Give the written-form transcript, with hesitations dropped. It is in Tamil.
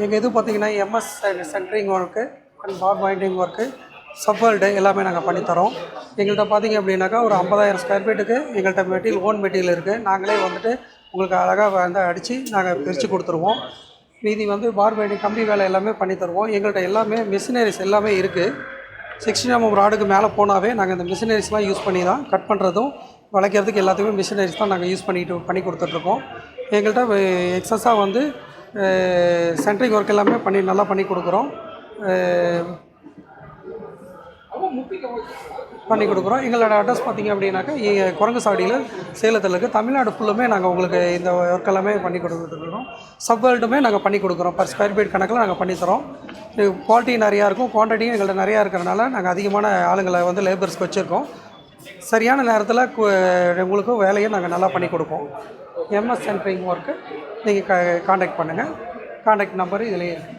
எங்கள் இது பார்த்திங்கன்னா MS centring work and bar binding work, சப்வேல்டு எல்லாமே நாங்கள் பண்ணித்தரோம். எங்கள்கிட்ட பார்த்திங்க அப்படின்னாக்கா ஒரு 50,000 ஸ்கொயர் ஃபீட்டுக்கு எங்கள்கிட்ட மெட்டீரியல், ஓன் மெட்டீரியல் இருக்குது. நாங்களே வந்துட்டு உங்களுக்கு அழகாக வந்து அடித்து நாங்கள் பிரித்து கொடுத்துருவோம். மீதி வந்து பார் பைண்டிங், கம்பி வேலை எல்லாமே பண்ணித்தருவோம். எங்கள்கிட்ட எல்லாமே மிஷினரிஸ் எல்லாமே இருக்குது. 16 mm ராடுக்கு மேலே போனாவே நாங்கள் இந்த மிஷினரிஸ்லாம் யூஸ் பண்ணி தான் கட் பண்ணுறதும் வளைக்கிறதுக்கு எல்லாத்துக்குமே மிஷினரிஸ் தான் நாங்கள் யூஸ் பண்ணி கொடுத்துட்ருக்கோம். எங்கள்கிட்ட எக்ஸஸாக வந்து சென்ட்ரிங் ஒர்க் எல்லாமே நல்லா பண்ணி கொடுக்குறோம். எங்களோட அட்ரஸ் பார்த்திங்க அப்படின்னாக்கா குரங்குசாவடியில் சேலத்தில் இருக்குது. தமிழ்நாடு ஃபுல்லுமே நாங்கள் உங்களுக்கு இந்த ஒர்க் எல்லாமே பண்ணி கொடுத்துருக்கோம். சப்வேல்டுமே நாங்கள் பண்ணி கொடுக்குறோம். பர் ஸ்கொயர் ஃபீட் கணக்கில் நாங்கள் பண்ணித்தரோம். குவாலிட்டி நிறையா இருக்கும், குவான்டிட்டியும் எங்கள்கிட்ட நிறையா இருக்கிறனால நாங்கள் அதிகமான ஆளுங்களை வந்து லேபர்ஸ்க்கு வச்சுருக்கோம். சரியான நேரத்தில் உங்களுக்கும் வேலையை நாங்கள் நல்லா பண்ணி கொடுப்போம். எம்எஸ் சென்ட்ரிங் ஒர்க்கு நீங்கள் காண்டாக்ட் பண்ணுங்கள். காண்டாக்ட் நம்பர் இதிலே இருக்குது.